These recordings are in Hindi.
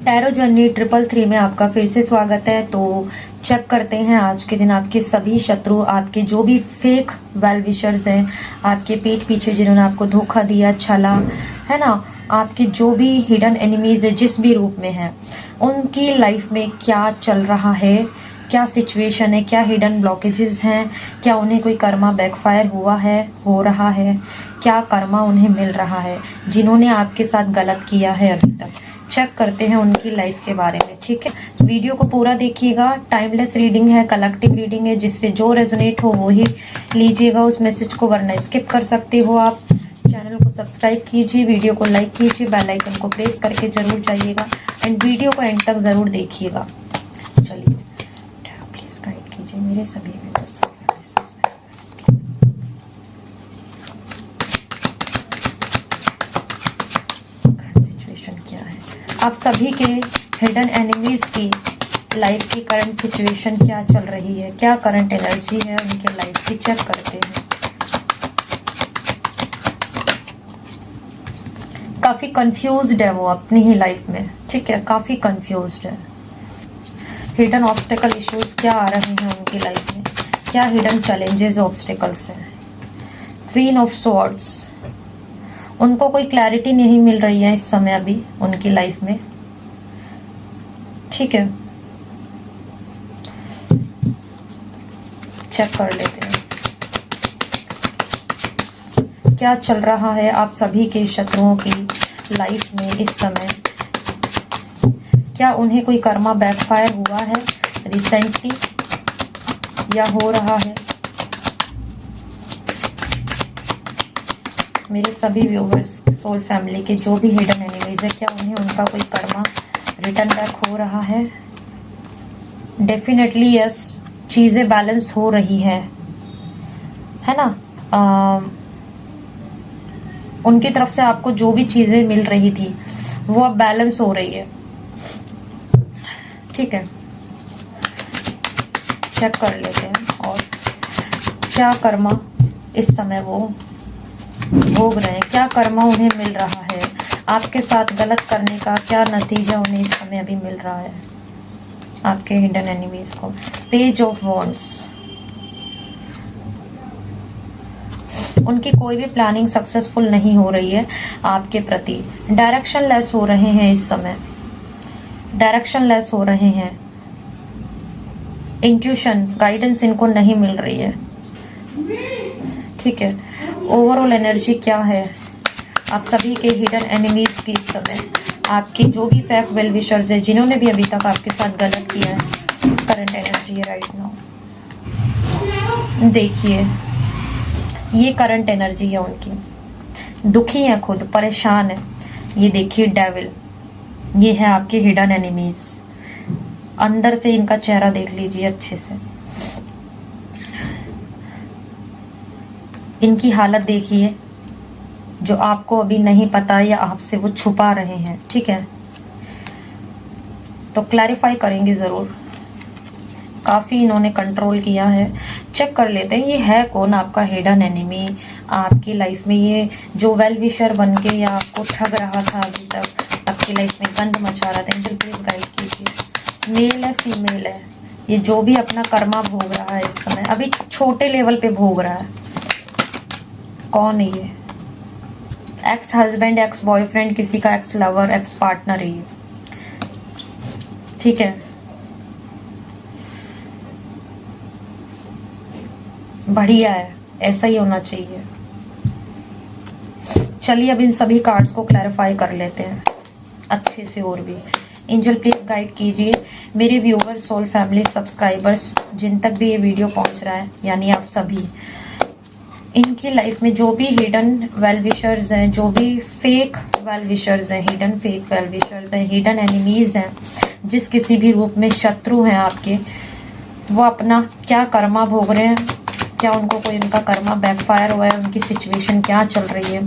टैरो जर्नी 333 में आपका फिर से स्वागत है। तो चेक करते हैं आज के दिन आपके सभी शत्रु, आपके जो भी फेक वेल विशर्स हैं, आपके पीठ पीछे जिन्होंने आपको धोखा दिया, छला है ना, आपके जो भी हिडन एनिमीज है जिस भी रूप में है, उनकी लाइफ में क्या चल रहा है, क्या सिचुएशन है, क्या हिडन ब्लॉकेजेस हैं, क्या उन्हें कोई कर्मा बैकफायर हुआ है, हो रहा है, क्या कर्मा उन्हें मिल रहा है जिन्होंने आपके साथ गलत किया है अभी तक। चेक करते हैं उनकी लाइफ के बारे में, ठीक है। वीडियो को पूरा देखिएगा। टाइमलेस रीडिंग है, कलेक्टिव रीडिंग है, जिससे जो रेजोनेट हो वो ही लीजिएगा उस मैसेज को, वरना स्किप कर सकते हो आप। चैनल को सब्सक्राइब कीजिए, वीडियो को लाइक कीजिए, बेल आइकन को प्रेस करके जरूर जाइएगा एंड वीडियो को एंड तक जरूर देखिएगा। चलिए, प्लीज गाइड कीजिए मेरे सभी व्यूअर्स। आप सभी के हिडन एनिमीज की लाइफ की करंट सिचुएशन क्या चल रही है, क्या करंट एनर्जी है उनके लाइफ की, चेक करते हैं। काफी कंफ्यूज्ड है वो अपनी ही लाइफ में, ठीक है, काफी कंफ्यूज्ड है। हिडन ऑब्स्टेकल इश्यूज क्या आ रहे हैं उनकी लाइफ में, क्या हिडन चैलेंजेस ऑब्स्टेकल्स हैं। क्वीन ऑफ स्वॉर्ड्स, उनको कोई क्लैरिटी नहीं मिल रही है इस समय अभी उनकी लाइफ में, ठीक है। चेक कर लेते हैं क्या चल रहा है आप सभी के शत्रुओं की लाइफ में इस समय। क्या उन्हें कोई कर्मा बैकफायर हुआ है रिसेंटली या हो रहा है। मेरे सभी व्यूवर्स, सोल फैमिली के जो भी हिडन एनिमीज है, क्या उन्हें उनका कोई कर्मा रिटर्न बैक हो रहा है। डेफिनेटली यस, चीजें बैलेंस हो रही है ना। उनकी तरफ से आपको जो भी चीजें मिल रही थी वो अब बैलेंस हो रही है, ठीक है। चेक कर लेते हैं और क्या कर्मा इस समय वो भोग रहे हैं, क्या कर्मा उन्हें मिल रहा है, आपके साथ गलत करने का क्या नतीजा उन्हें इस समय अभी मिल रहा है आपके हिडन एनिमीज को। पेज ऑफ वॉन्ड्स, उनकी कोई भी प्लानिंग सक्सेसफुल नहीं हो रही है आपके प्रति। डायरेक्शन लेस हो रहे हैं इस समय, डायरेक्शन लेस हो रहे हैं। इंट्यूशन, गाइडेंस इनको नहीं मिल रही है, ठीक है। ओवरऑल एनर्जी क्या है आप सभी के हिडन एनिमीज की इस समय, आपके जो भी फेक वेल विशर्स है जिन्होंने भी अभी तक आपके साथ गलत किया है, करंट एनर्जी है राइट नाउ। देखिए, ये करंट एनर्जी है उनकी, दुखी है, खुद परेशान है। ये देखिए डेविल, ये है आपके हिडन एनिमीज। अंदर से इनका चेहरा देख लीजिए अच्छे से, इनकी हालत देखिए जो आपको अभी नहीं पता या आपसे वो छुपा रहे हैं, ठीक है। तो क्लैरिफाई करेंगे जरूर, काफी इन्होंने कंट्रोल किया है। चेक कर लेते हैं ये है कौन आपका हिडन एनिमी आपकी लाइफ में। ये जो वेल विशर बन के या आपको ठग रहा था अभी तक, आपकी लाइफ में गंद मचा रहा था, एंजल प्लीज गाइड कीजिए। मेल है फीमेल है, ये जो भी अपना कर्मा भोग रहा है इस समय, अभी छोटे लेवल पे भोग रहा है। कौन है ये? एक्स हस्बैंड, एक्स बॉयफ्रेंड, किसी का एक्स लवर, एक्स पार्टनर है ये, ठीक है। बढ़िया है, ऐसा ही होना चाहिए। चलिए अब इन सभी कार्ड्स को क्लैरिफाई कर लेते हैं अच्छे से और भी। एंजल प्लीज गाइड कीजिए मेरे व्यूवर्स, सोल फैमिली, सब्सक्राइबर्स, जिन तक भी ये वीडियो पहुंच रहा है, यानी आप सभी, इनकी लाइफ में जो भी हिडन वेल विशर्स हैं, जो भी फेक वेल विशर्स हैं, हिडन फेक वेल विशर्स हैं, हिडन एनिमीज हैं, जिस किसी भी रूप में शत्रु हैं आपके, वो अपना क्या कर्मा भोग रहे हैं, क्या उनको कोई उनका कर्मा बैकफायर हुआ है, उनकी सिचुएशन क्या चल रही है,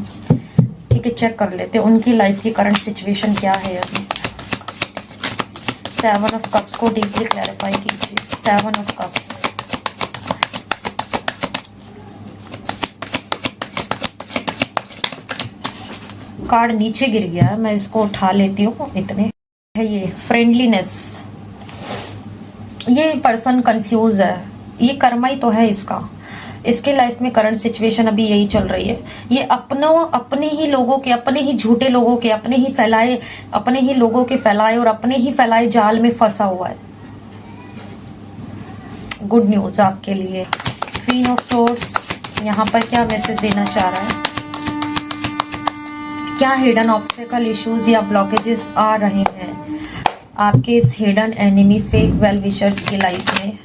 ठीक है। चेक कर लेते हैं उनकी लाइफ की करंट सिचुएशन क्या है अभी। 7 ऑफ कप्स को डीपली क्लैरिफाई कीजिए। 7 ऑफ कप्स, कार्ड नीचे गिर गया है, मैं इसको उठा लेती हूँ इतने है ये फ्रेंडलीनेस। ये पर्सन कंफ्यूज है, ये कर्मा ही तो है इसका। इसके लाइफ में करंट सिचुएशन अभी यही चल रही है। ये अपने ही लोगों के, अपने ही झूठे लोगों के, अपने ही लोगों के फैलाए और अपने ही फैलाए जाल में फंसा हुआ है। गुड न्यूज आपके लिए। क्वीन ऑफ सोर्ड्स यहाँ पर क्या मैसेज देना चाह रहा है? क्या हिडन ऑब्स्टेकल, इश्यूज या ब्लॉकेजेस आ रहे हैं आपके इस hidden enemy fake well wishers की लाइफ में?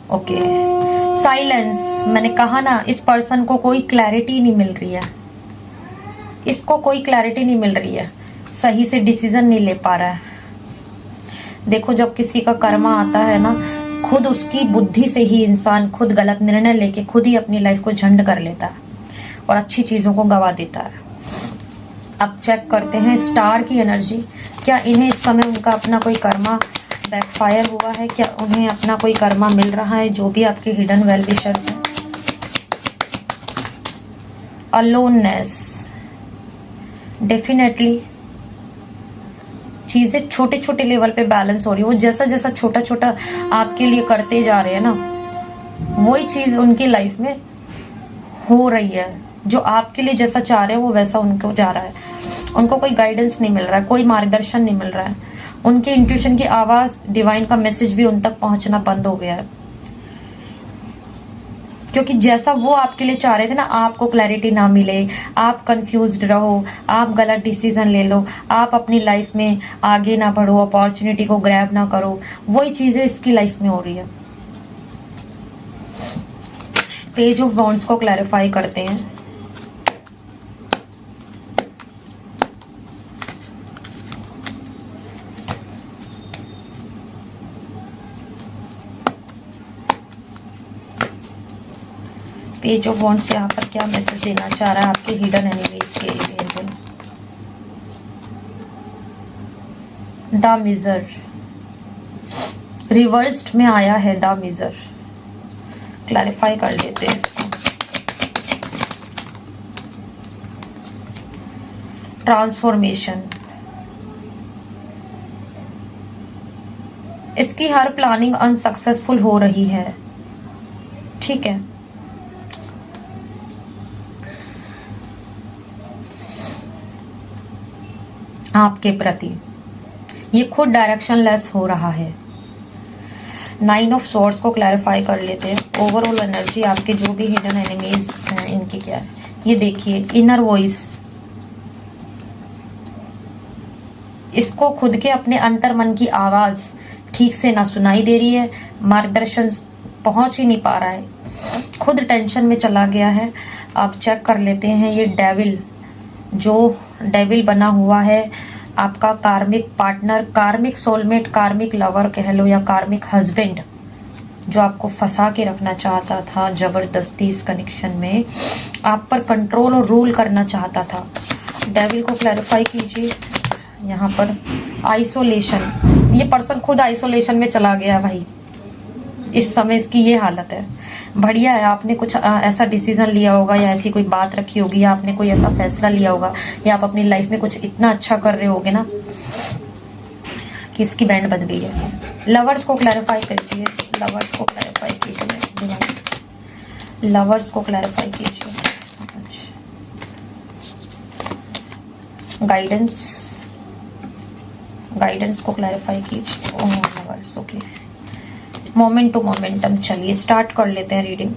Okay, silence. मैंने कहा ना, इस पर्सन को कोई क्लैरिटी नहीं मिल रही है, इसको कोई क्लैरिटी नहीं मिल रही है, सही से डिसीजन नहीं ले पा रहा है। देखो, जब किसी का कर्मा आता है ना, खुद उसकी बुद्धि से ही इंसान खुद गलत निर्णय लेके खुद ही अपनी लाइफ को झंड कर लेता है और अच्छी चीजों को गवा देता है। अब चेक करते हैं स्टार की एनर्जी। क्या इन्हें इस समय उनका अपना कोई कर्मा बैकफायर हुआ है? क्या उन्हें अपना कोई कर्मा मिल रहा है? जो भी आपके हिडन वेल विशर्स हैं। अलोननेस, डेफिनेटली चीजें छोटे छोटे लेवल पे बैलेंस हो रही है। वो जैसा जैसा छोटा छोटा आपके लिए करते जा रहे हैं ना, वही चीज उनकी लाइफ में हो रही है। जो आपके लिए जैसा चाह रहे हैं वो वैसा उनको जा रहा है। उनको कोई गाइडेंस नहीं मिल रहा है, कोई मार्गदर्शन नहीं मिल रहा है। उनके इंट्यूशन की आवाज, डिवाइन का मैसेज भी उन तक पहुंचना बंद हो गया है। क्योंकि जैसा वो आपके लिए चाह रहे थे ना, आपको क्लैरिटी ना मिले, आप कंफ्यूज्ड रहो, आप गलत डिसीजन ले लो, आप अपनी लाइफ में आगे ना बढ़ो, अपॉर्चुनिटी को ग्रैब ना करो, वही चीजें इसकी लाइफ में हो रही है। पेज ऑफ वॉन्ड्स को क्लैरिफाई करते हैं। पेज ऑफ वॉन्ड्स यहाँ पर क्या मैसेज देना चाह रहा है आपके हिडन एनिमीज के लिए? द मिजर रिवर्स्ड में आया है। द मिजर क्लैरिफाई कर लेते हैं इसको। ट्रांसफॉर्मेशन, इसकी हर प्लानिंग अनसक्सेसफुल हो रही है। ठीक है, आपके प्रति ये खुद डायरेक्शन लेस हो रहा है। 9 ऑफ स्वॉर्ड्स को क्लैरिफाई कर लेते हैं। ओवरऑल एनर्जी आपके जो भी हिडन एनिमीज हैं इनकी क्या है? ये देखिए, इनर वॉइस, इसको खुद के अपने अंतर मन की आवाज ठीक से ना सुनाई दे रही है, मार्गदर्शन पहुंच ही नहीं पा रहा है, खुद टेंशन में चला गया है। आप चेक कर लेते हैं ये डेविल, जो डेविल बना हुआ है आपका कार्मिक पार्टनर, कार्मिक सोलमेट, कार्मिक लवर कह लो या कार्मिक हस्बैंड, जो आपको फंसा के रखना चाहता था जबरदस्ती इस कनेक्शन में, आप पर कंट्रोल और रूल करना चाहता था। डेविल को क्लैरिफाई कीजिए। यहाँ पर आइसोलेशन, ये पर्सन खुद आइसोलेशन में चला गया भाई, इस समय इसकी ये हालत है। बढ़िया है, आपने कुछ ऐसा डिसीजन लिया होगा या ऐसी कोई बात रखी होगी या आपने कोई ऐसा फैसला लिया होगा या आप अपनी लाइफ में कुछ इतना अच्छा कर रहे होगे ना कि इसकी बैंड बज गई है। लवर्स को क्लैरिफाई कीजिए, लवर्स को क्लैरिफाई कीजिए, लवर्स को क्लैरिफाई कीजिए। गाइडेंस को क्लैरिफाई कीजिए। Oh lovers, okay. Moment to momentum, चलिए स्टार्ट कर लेते हैं रीडिंग।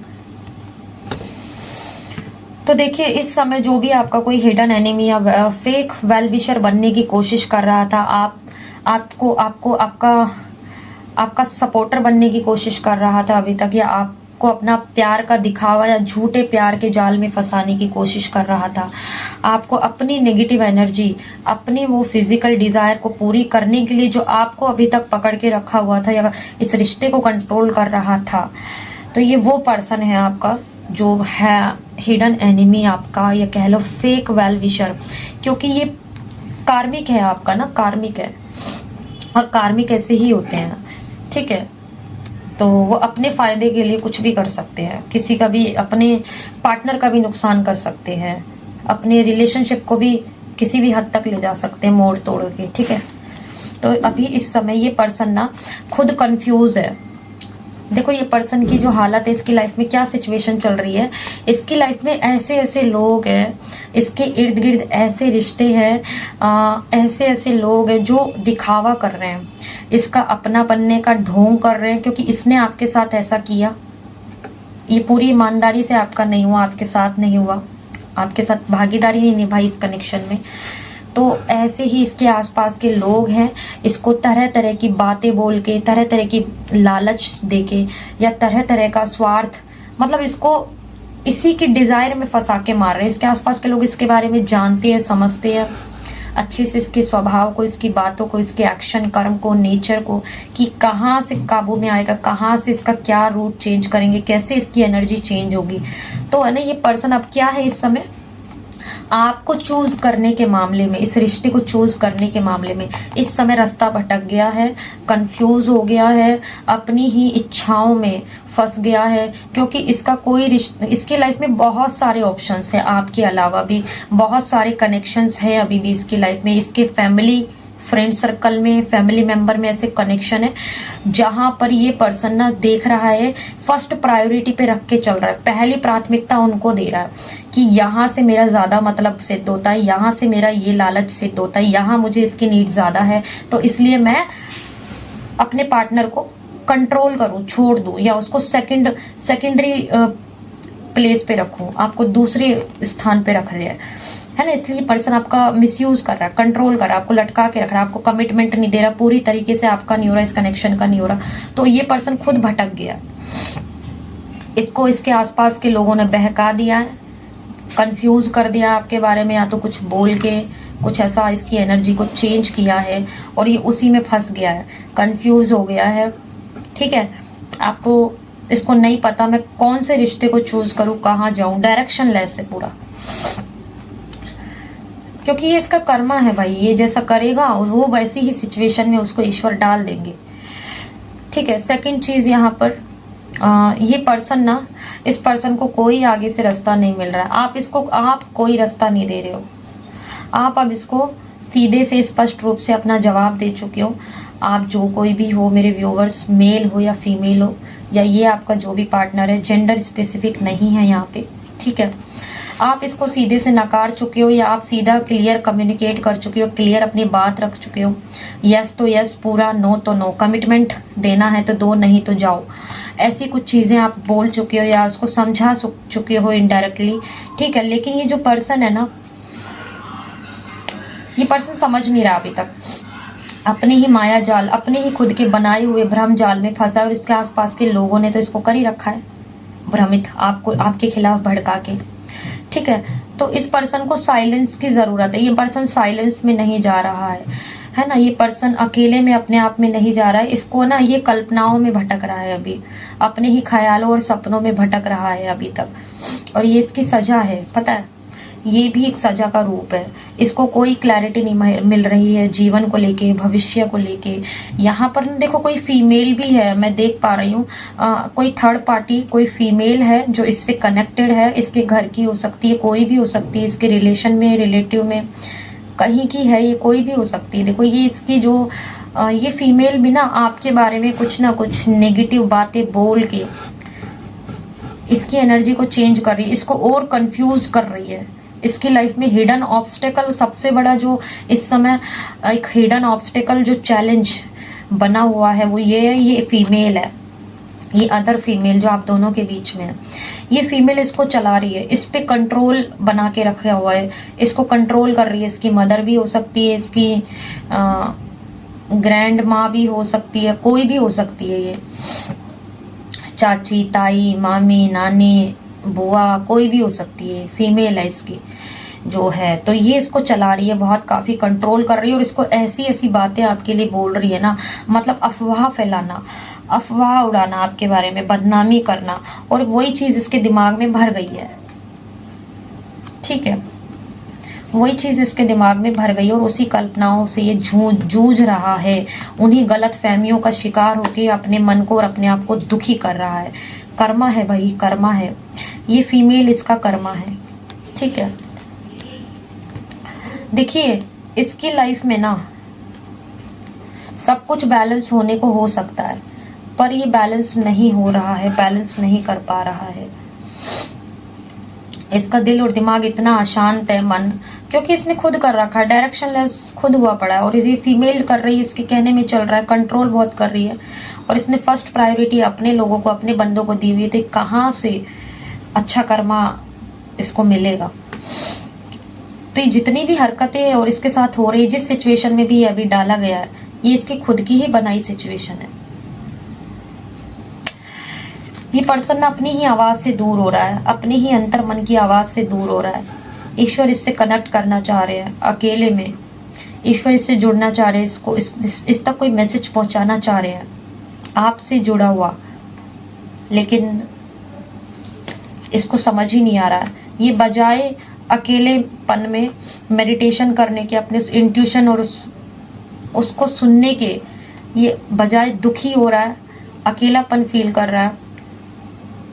तो देखिए, इस समय जो भी आपका कोई हिडन एनिमी या फेक वेल विशर बनने की कोशिश कर रहा था, आपका सपोर्टर बनने की कोशिश कर रहा था अभी तक, या आपको अपना प्यार का दिखावा या झूठे प्यार के जाल में फंसाने की कोशिश कर रहा था, आपको अपनी नेगेटिव एनर्जी, अपनी वो फिजिकल डिजायर को पूरी करने के लिए जो आपको अभी तक पकड़ के रखा हुआ था या इस रिश्ते को कंट्रोल कर रहा था, तो ये वो पर्सन है आपका जो है हिडन एनिमी आपका, या कह लो फेक वेल विशर, क्योंकि ये कार्मिक है आपका ना, कार्मिक है और कार्मिक ऐसे ही होते हैं। ठीक है, तो वो अपने फायदे के लिए कुछ भी कर सकते हैं, किसी का भी, अपने पार्टनर का भी नुकसान कर सकते हैं, अपने रिलेशनशिप को भी किसी भी हद तक ले जा सकते हैं मोड़ तोड़ के। ठीक है, तो अभी इस समय ये पर्सन ना खुद कंफ्यूज है। देखो ये पर्सन की जो हालत है, इसकी लाइफ में क्या सिचुएशन चल रही है, इसकी लाइफ में ऐसे ऐसे लोग हैं, इसके इर्द गिर्द ऐसे रिश्ते हैं, ऐसे ऐसे लोग हैं जो दिखावा कर रहे हैं, इसका अपना बनने का ढोंग कर रहे हैं, क्योंकि इसने आपके साथ ऐसा किया। ये पूरी ईमानदारी से आपका नहीं हुआ, आपके साथ नहीं हुआ, आपके साथ भागीदारी नहीं निभाई इस कनेक्शन में। तो ऐसे ही इसके आसपास के लोग हैं, इसको तरह तरह की बातें बोल के, तरह तरह की लालच देके, या तरह तरह का स्वार्थ, मतलब इसको इसी की डिजायर में फंसा के मार रहे हैं। इसके आसपास के लोग इसके बारे में जानते हैं, समझते हैं अच्छे से, इसके स्वभाव को, इसकी बातों को, इसके एक्शन कर्म को, नेचर को, कि कहाँ से काबू में आएगा, कहाँ से इसका क्या रूट चेंज करेंगे, कैसे इसकी एनर्जी चेंज होगी। तो है ना, ये पर्सन अब क्या है इस समय आपको चूज करने के मामले में, इस रिश्ते को चूज करने के मामले में इस समय रास्ता भटक गया है, कंफ्यूज हो गया है, अपनी ही इच्छाओं में फंस गया है, क्योंकि इसका कोई रिश्ता, इसके लाइफ में बहुत सारे ऑप्शंस हैं, आपके अलावा भी बहुत सारे कनेक्शंस हैं अभी भी इसकी लाइफ में। इसके फैमिली फ्रेंड सर्कल में, फैमिली मेंबर में ऐसे कनेक्शन है जहां पर ये पर्सन ना देख रहा है, फर्स्ट प्रायोरिटी पे रख के चल रहा है, पहली प्राथमिकता उनको दे रहा है कि यहाँ से मेरा ज्यादा मतलब सिद्ध होता है, यहाँ से मेरा ये लालच सिद्ध होता है, यहाँ मुझे इसकी नीड ज्यादा है, तो इसलिए मैं अपने पार्टनर को कंट्रोल करूं, छोड़ दूं, या उसको सेकेंडरी प्लेस पे रखूं, आपको दूसरे स्थान पे रख रहे है ना। इसलिए पर्सन आपका मिसयूज कर रहा है, कंट्रोल कर रहा है, आपको लटका के रख रहा है, आपको कमिटमेंट नहीं दे रहा, पूरी तरीके से आपका नहीं हो रहा, इस कनेक्शन का नहीं हो रहा। तो ये पर्सन खुद भटक गया, इसको इसके आसपास के लोगों ने बहका दिया है, कंफ्यूज कर दिया आपके बारे में, या तो कुछ बोल के कुछ ऐसा इसकी एनर्जी को चेंज किया है, और ये उसी में फंस गया है, कंफ्यूज हो गया है। ठीक है, आपको इसको नहीं पता मैं कौन से रिश्ते को चूज करूं, कहाँ जाऊं, डायरेक्शन लेस है पूरा, क्योंकि ये इसका कर्मा है भाई। ये जैसा करेगा वो वैसी ही सिचुएशन में उसको ईश्वर डाल देंगे। ठीक है, सेकंड चीज यहाँ पर ये पर्सन ना, इस पर्सन को कोई आगे से रास्ता नहीं मिल रहा है, आप कोई रास्ता नहीं दे रहे हो, आप अब इसको सीधे से स्पष्ट रूप से अपना जवाब दे चुके हो। आप जो कोई भी हो मेरे व्यूवर्स, मेल हो या फीमेल हो, या ये आपका जो भी पार्टनर है, जेंडर स्पेसिफिक नहीं है यहाँ पे। ठीक है, आप इसको सीधे से नकार चुके हो, या आप सीधा क्लियर कम्युनिकेट कर चुके हो, क्लियर अपनी बात रख चुके हो। यस तो यस पूरा, नो तो नो, कमिटमेंट देना है तो दो, नहीं तो जाओ, ऐसी कुछ चीजें आप बोल चुके हो या उसको समझा चुके हो इनडायरेक्टली। ठीक है, लेकिन ये जो पर्सन है ना, ये पर्सन समझ नहीं रहा अभी तक, अपने ही माया जाल, अपने ही खुद के बनाए हुए भ्रम जाल में फंसा, और इसके आसपास के लोगों ने तो इसको कर ही रखा है भ्रमित, आपको आपके खिलाफ भड़का के। ठीक है, तो इस पर्सन को साइलेंस की जरूरत है। ये पर्सन साइलेंस में नहीं जा रहा है ना, ये पर्सन अकेले में अपने आप में नहीं जा रहा है, इसको ना ये कल्पनाओं में भटक रहा है अभी, अपने ही ख्यालों और सपनों में भटक रहा है अभी तक, और ये इसकी सजा है, पता है, ये भी एक सजा का रूप है। इसको कोई क्लैरिटी नहीं मिल रही है जीवन को लेके, भविष्य को लेके। यहाँ पर देखो कोई फीमेल भी है, मैं देख पा रही हूँ, कोई थर्ड पार्टी, कोई फीमेल है जो इससे कनेक्टेड है, इसके घर की हो सकती है, कोई भी हो सकती है, इसके रिलेशन में, रिलेटिव में, कहीं की है, ये कोई भी हो सकती है। देखो ये इसकी जो ये फीमेल भी ना आपके बारे में कुछ ना कुछ नेगेटिव बातें बोल के इसकी एनर्जी को चेंज कर रही है, इसको और कंफ्यूज कर रही है। इसकी लाइफ में हिडन ऑब्स्टेकल, सबसे बड़ा जो इस समय एक हिडन ऑब्स्टेकल जो चैलेंज बना हुआ है वो ये है, ये फीमेल है, ये अदर फीमेल जो आप दोनों के बीच में है। ये फीमेल इसको चला रही है, इस पे कंट्रोल बना के रखा हुआ है, इसको कंट्रोल कर रही है। इसकी मदर भी हो सकती है, इसकी ग्रैंड माँ भी हो सकती है, कोई भी हो सकती है, ये चाची, ताई, मामी, नानी, बुआ, कोई भी हो सकती है, फीमेल है इसकी जो है। तो ये इसको चला रही है, बहुत काफी कंट्रोल कर रही है, और इसको ऐसी ऐसी बातें आपके लिए बोल रही है ना, मतलब अफवाह फैलाना, अफवाह उड़ाना आपके बारे में, बदनामी करना, और वही चीज इसके दिमाग में भर गई है। ठीक है, वही चीज इसके दिमाग में भर गई, और उसी कल्पनाओं से ये जूझ रहा है, उन्हीं गलत फहमियों का शिकार होकर अपने मन को और अपने आप को दुखी कर रहा है। कर्मा है भाई, कर्मा है, ये फीमेल इसका कर्मा है। ठीक है, देखिए इसकी लाइफ में ना सब कुछ बैलेंस होने को हो सकता है, पर ये बैलेंस नहीं हो रहा है, बैलेंस नहीं कर पा रहा है। इसका दिल और दिमाग इतना अशांत है, मन, क्योंकि इसने खुद कर रखा है, डायरेक्शनलेस खुद हुआ पड़ा है। और ये फीमेल कर रही है, इसके कहने में चल रहा है, कंट्रोल बहुत कर रही है। और इसने फर्स्ट प्रायोरिटी अपने लोगों को, अपने बंदों को दी हुई थी। कहाँ से अच्छा कर्मा इसको मिलेगा? तो ये जितनी भी हरकतें और इसके साथ हो रही है, जिस सिचुएशन में भी अभी डाला गया है, ये इसकी खुद की ही बनाई सिचुएशन है। ये पर्सन अपनी ही आवाज से दूर हो रहा है, अपनी ही अंतर मन की आवाज से दूर हो रहा है। ईश्वर इससे कनेक्ट करना चाह रहे हैं अकेले में, ईश्वर इससे जुड़ना चाह रहे हैं, इसको इस तक कोई मैसेज पहुंचाना चाह रहे हैं आपसे जुड़ा हुआ, लेकिन इसको समझ ही नहीं आ रहा है। ये बजाय अकेलेपन में मेडिटेशन करने के, अपने इंट्यूशन और उसको सुनने के, ये बजाय दुखी हो रहा है, अकेलापन फील कर रहा है।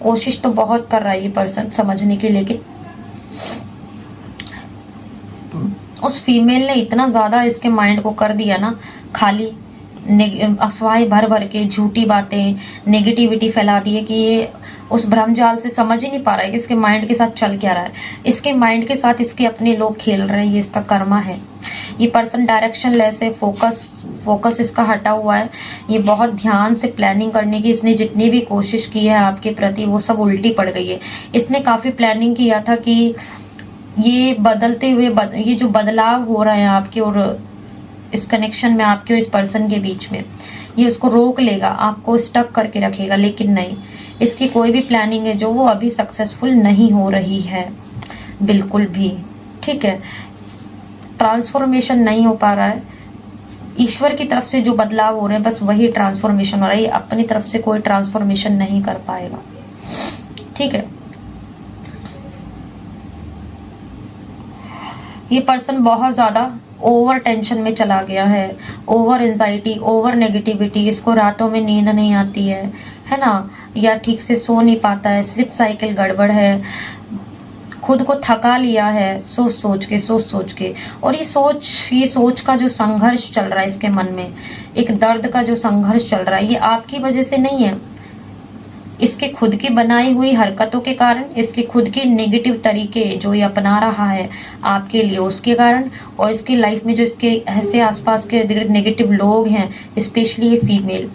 कोशिश तो बहुत कर रहा है ये पर्सन समझने की, लेकिन उस फीमेल ने इतना ज्यादा इसके माइंड को कर दिया ना खाली, अफवाहें भर भर के, झूठी बातें, नेगेटिविटी फैला दी है कि ये उस भ्रमजाल से समझ ही नहीं पा रहा है कि इसके माइंड के साथ चल क्या रहा है। इसके माइंड के साथ इसके अपने लोग खेल रहे हैं, ये इसका कर्मा है। ये पर्सन डायरेक्शन लेस है, फोकस इसका हटा हुआ है। ये बहुत ध्यान से प्लानिंग करने की इसने जितनी भी कोशिश की है आपके प्रति, वो सब उल्टी पड़ गई है। इसने काफी प्लानिंग किया था कि ये बदलते हुए ये जो बदलाव हो रहा है आपके और इस कनेक्शन में, आपके और इस पर्सन के बीच में, ये उसको रोक लेगा, आपको स्टक करके रखेगा, लेकिन नहीं, इसकी कोई भी प्लानिंग है जो वो अभी सक्सेसफुल नहीं हो रही है बिल्कुल भी। ठीक है, ट्रांसफॉर्मेशन नहीं हो पा रहा है। ईश्वर की तरफ से जो बदलाव हो रहे हैं बस वही ट्रांसफॉर्मेशन हो रहा है, ये अपनी तरफ से कोई ट्रांसफॉर्मेशन नहीं कर पाएगा। ठीक है, ये पर्सन बहुत ज्यादा ओवर टेंशन में चला गया है, ओवर एंजाइटी, ओवर नेगेटिविटी। इसको रातों में नींद नहीं आती है ना, या ठीक से सो नहीं पाता है, स्लिप साइकिल गड़बड़ है, खुद को थका लिया है सोच सोच के। और ये सोच का जो संघर्ष चल रहा है इसके मन में, एक दर्द का जो संघर्ष चल रहा है, ये आपकी वजह से नहीं है, इसके खुद की बनाई हुई हरकतों के कारण, इसके खुद के नेगेटिव तरीके जो ये अपना रहा है आपके लिए, उसके कारण, और इसकी लाइफ में जो इसके ऐसे आसपास के नेगेटिव लोग हैं, स्पेशली ये फीमेल,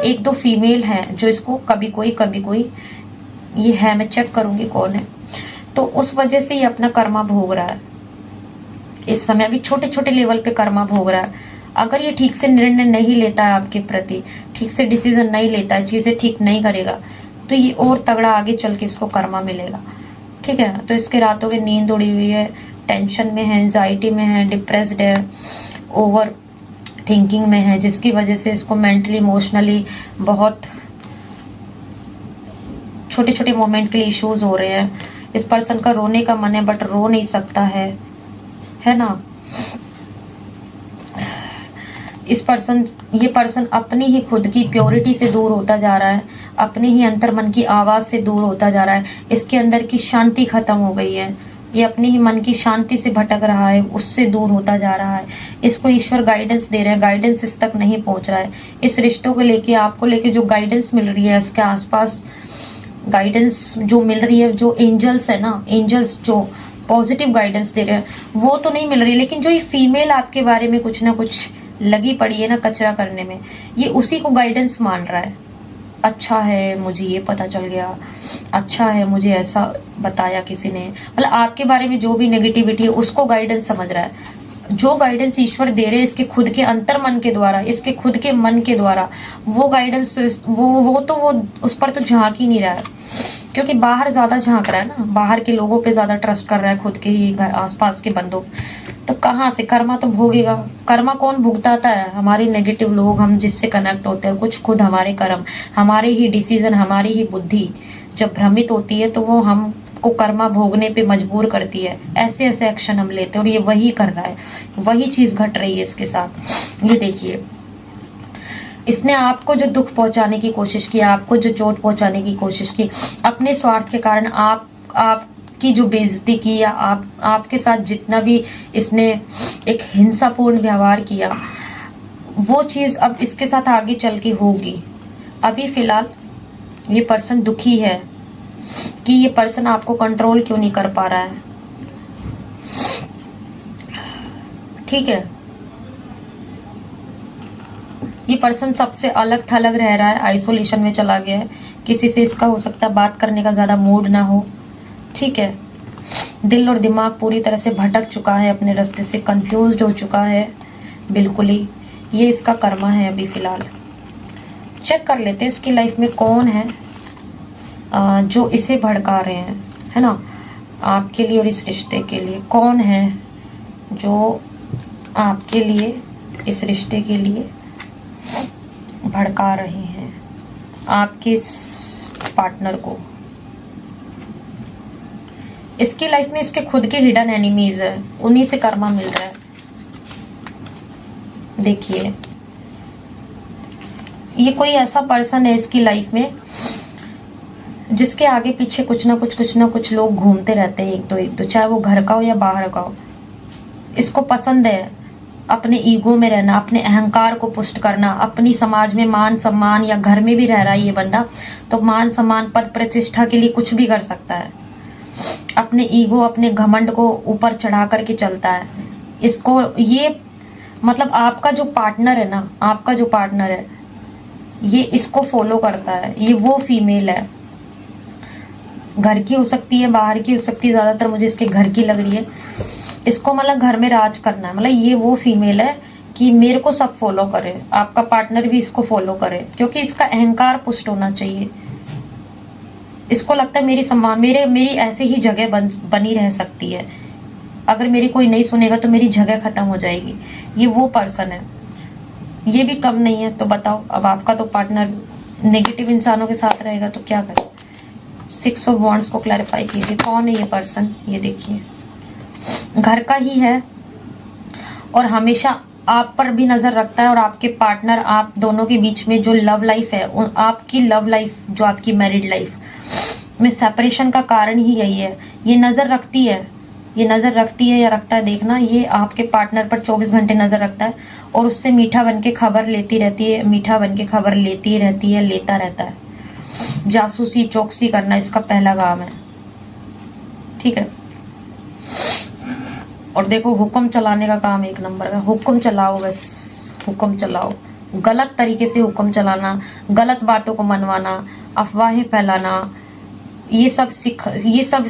एक दो फीमेल हैं जो इसको कभी कोई ये है, मैं चेक करूंगी कौन है, तो उस वजह से ये अपना कर्मा भोग रहा है इस समय। अभी छोटे छोटे लेवल पे कर्मा भोग रहा है। अगर ये ठीक से निर्णय नहीं लेता है आपके प्रति, ठीक से डिसीजन नहीं लेता है, चीजें ठीक नहीं करेगा, तो ये और तगड़ा आगे चल के इसको कर्मा मिलेगा। ठीक है, तो इसके रातों की नींद उड़ी हुई है, टेंशन में है, एंजाइटी में है, डिप्रेस्ड है, ओवर थिंकिंग में है, जिसकी वजह से इसको मेंटली इमोशनली बहुत छोटे छोटे मोमेंट के लिए इश्यूज हो रहे हैं। इस पर्सन का रोने का मन है बट रो नहीं सकता है ना। ये पर्सन अपनी ही खुद की प्योरिटी से दूर होता जा रहा है, अपनी ही अंतर्मन की आवाज से दूर होता जा रहा है। इसके अंदर की शांति खत्म हो गई है, ये अपनी ही मन की शांति से भटक रहा है, उससे दूर होता जा रहा है। इसको ईश्वर गाइडेंस दे रहे हैं, गाइडेंस इस तक नहीं पहुंच रहा है। इस रिश्तों को लेके, आपको लेके जो गाइडेंस मिल रही है, इसके आसपास गाइडेंस जो मिल रही है, जो एंजल्स है ना, एंजल्स जो पॉजिटिव गाइडेंस दे रहे हैं, वो तो नहीं मिल रही, लेकिन जो ये फीमेल आपके बारे में कुछ ना कुछ लगी पड़ी है ना कचरा करने में, ये उसी को गाइडेंस मान रहा है। अच्छा है मुझे ये पता चल गया, अच्छा है मुझे ऐसा बताया किसी ने, मतलब आपके बारे में जो भी नेगेटिविटी है उसको गाइडेंस समझ रहा है। जो गाइडेंस ईश्वर दे रहे हैं इसके खुद के अंतर मन के द्वारा, इसके खुद के मन के द्वारा, वो गाइडेंस वो उस पर तो झांक ही नहीं रहा है, क्योंकि बाहर ज्यादा झांक रहा है ना, बाहर के लोगों पे ज्यादा ट्रस्ट कर रहा है, खुद के ही घर आसपास के बंदों। तो कहाँ से कर्मा तो भोगेगा। कर्मा कौन भुगताता है? हमारे नेगेटिव लोग, हम जिससे कनेक्ट होते हैं, कुछ खुद हमारे कर्म, हमारे ही डिसीजन, हमारी ही बुद्धि जब भ्रमित होती है तो वो हमको कर्मा भोगने पे मजबूर करती है। ऐसे ऐसे एक्शन हम लेते हैं और ये वही कर रहा है, वही चीज घट रही है इसके साथ। ये देखिए, इसने आपको जो दुख पहुंचाने की कोशिश की, आपको जो चोट पहुंचाने की कोशिश की, अपने स्वार्थ के कारण आपकी जो बेइज्जती की, या आपके साथ जितना भी इसने एक हिंसापूर्ण व्यवहार किया, वो चीज अब इसके साथ आगे चल के होगी। अभी फिलहाल ये पर्सन दुखी है कि ये पर्सन आपको कंट्रोल क्यों नहीं कर पा रहा है। ठीक है, ये पर्सन सबसे अलग थलग रह रहा है, आइसोलेशन में चला गया है। किसी से इसका हो सकता है बात करने का ज्यादा मूड ना हो। ठीक है, दिल और दिमाग पूरी तरह से भटक चुका है, अपने रास्ते से कंफ्यूज्ड हो चुका है बिल्कुल ही। ये इसका कर्मा है अभी फिलहाल। चेक कर लेते हैं इसकी लाइफ में कौन है जो इसे भड़का रहे हैं, है ना। आपके लिए और इस रिश्ते के लिए कौन है जो आपके लिए, इस रिश्ते के लिए भड़का रहे हैं आपके इस पार्टनर को। इसकी लाइफ में इसके खुद के हिडन एनिमीज है, उन्हीं से कर्मा मिल रहा है। देखिए, ये कोई ऐसा पर्सन है इसकी लाइफ में जिसके आगे पीछे कुछ ना कुछ लोग घूमते रहते हैं, एक दो, चाहे वो घर का हो या बाहर का हो। इसको पसंद है अपने ईगो में रहना, अपने अहंकार को पुष्ट करना, अपनी समाज में मान सम्मान, या घर में भी रह रहा है ये बंदा तो मान सम्मान पद प्रतिष्ठा के लिए कुछ भी कर सकता है। अपने ईगो, अपने घमंड को ऊपर चढ़ा करके चलता है। इसको ये मतलब आपका जो पार्टनर है ना, आपका जो पार्टनर है ये इसको फॉलो करता है। ये वो फीमेल है, घर की हो सकती है, बाहर की हो सकती है, ज्यादातर मुझे इसके घर की लग रही है। इसको मतलब घर में राज करना है, मतलब ये वो फीमेल है कि मेरे को सब फॉलो करे, आपका पार्टनर भी इसको फॉलो करे, क्योंकि इसका अहंकार पुष्ट होना चाहिए। इसको लगता है मेरी ऐसे ही जगह बनी रह सकती है, अगर मेरी कोई नहीं सुनेगा तो मेरी जगह खत्म हो जाएगी। ये वो पर्सन है, ये भी कम नहीं है। तो बताओ, अब आपका तो पार्टनर नेगेटिव इंसानों के साथ रहेगा तो क्या करे। 6 ऑफ वॉन्ड्स को क्लैरिफाई कीजिए, कौन है ये पर्सन। ये देखिए, घर का ही है और हमेशा आप पर भी नजर रखता है, और आपके पार्टनर, आप दोनों के बीच में जो लव लाइफ है, आपकी लव लाइफ, जो आपकी मैरिड लाइफ में सेपरेशन का कारण ही यही है। ये नजर रखती है, ये नजर रखती है या रखता है, देखना, ये आपके पार्टनर पर 24 घंटे नजर रखता है और उससे मीठा बन के खबर लेती रहती है, मीठा बन के खबर लेती रहती है, लेता रहता है। जासूसी, चौकसी करना इसका पहला काम है। ठीक है, और देखो, हुक्म चलाने का काम एक नंबर का। हुक्म चलाओ, बस हुक्म चलाओ। गलत तरीके से हुक्म चलाना, गलत बातों को मनवाना, अफवाहें फैलाना, ये सब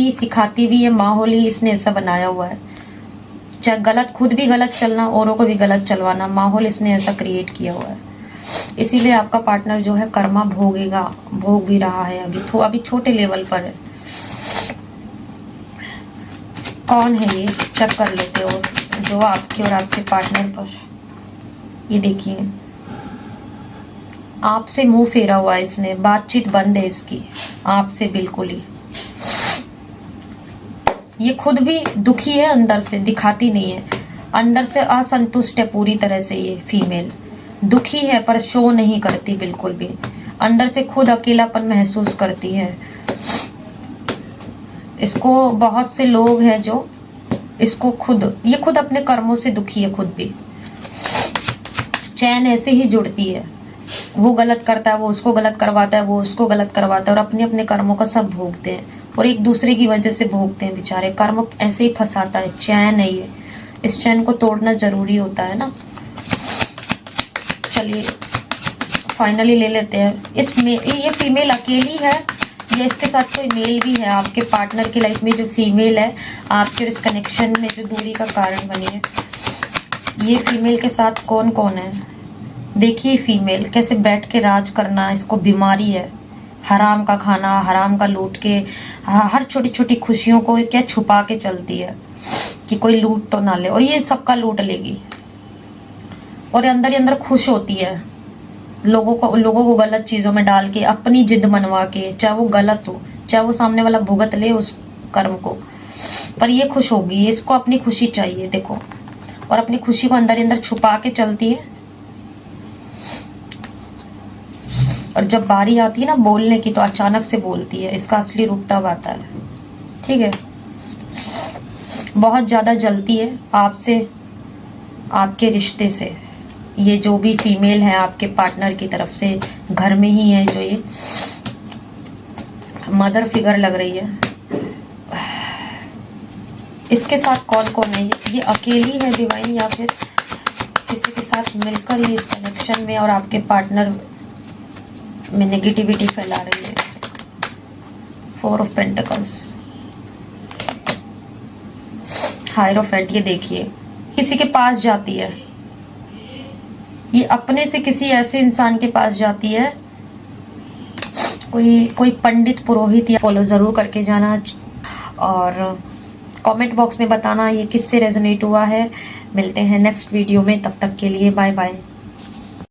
सिखाती भी ये माहौल ही इसने ऐसा बनाया हुआ है। चाहे गलत, खुद भी गलत चलना, औरों को भी गलत चलवाना, माहौल इसने ऐसा क्रिएट किया हुआ है। इसीलिए आपका पार्टनर जो है कर्मा भोगेगा, भोग भी रहा है अभी छोटे लेवल पर है। कौन है ये, चेक कर लेते हो जो आपके और आपके पार्टनर पर। ये देखिए, आपसे मुंह फेरा हुआ है इसने, बातचीत बंद है इसकी आपसे बिल्कुल ही। ये खुद भी दुखी है अंदर से, दिखाती नहीं है, अंदर से असंतुष्ट है पूरी तरह से। ये फीमेल दुखी है पर शो नहीं करती बिल्कुल भी, अंदर से खुद अकेलापन महसूस करती है। इसको बहुत से लोग हैं जो इसको ये खुद अपने कर्मों से दुखी है खुद भी। चैन ऐसे ही जुड़ती है, वो गलत करता है, वो उसको गलत करवाता है, वो उसको गलत करवाता है, और अपने अपने कर्मों का सब भोगते हैं और एक दूसरे की वजह से भोगते हैं बेचारे। कर्म ऐसे ही फंसाता है, चैन है ये, इस चैन को तोड़ना जरूरी होता है ना। चलिए फाइनली ले लेते हैं। इसमें ये फीमेल अकेली है या इसके साथ कोई मेल भी है। आपके पार्टनर की लाइफ में जो फीमेल है, आपके इस कनेक्शन में जो दूरी का कारण बनी है, ये फीमेल के साथ कौन कौन है। देखिए, फीमेल कैसे बैठ के राज करना इसको बीमारी है। हराम का खाना, हराम का लूट के, हर छोटी छोटी खुशियों को क्या छुपा के चलती है कि कोई लूट तो ना ले, और ये सबका लूट लेगी। और अंदर ही अंदर खुश होती है, लोगों को गलत चीजों में डाल के, अपनी जिद मनवा के, चाहे वो गलत हो, चाहे वो सामने वाला भुगत ले उस कर्म को, पर ये खुश होगी। इसको अपनी खुशी चाहिए, देखो, और अपनी खुशी को अंदर ही अंदर छुपा के चलती है। और जब बारी आती है ना बोलने की, तो अचानक से बोलती है। इसका असली रूप तब आता है। ठीक है, बहुत ज्यादा जलती है आपसे, आपके रिश्ते से। ये जो भी फीमेल है आपके पार्टनर की तरफ से घर में ही है, जो ये मदर फिगर लग रही है। इसके साथ कौन कौन है? ये अकेली है डिवाइन, या फिर किसी के साथ मिलकर ये इस कनेक्शन में और आपके पार्टनर में नेगेटिविटी फैला रही है। 4 ऑफ पेंटिकल्स, हायरोफेंट। ये देखिए किसी के पास जाती है, ये अपने से किसी ऐसे इंसान के पास जाती है, कोई पंडित पुरोहित, या फॉलो जरूर करके जाना। और कमेंट बॉक्स में बताना ये किससे रेजोनेट हुआ है। मिलते हैं नेक्स्ट वीडियो में, तब तक के लिए बाय बाय।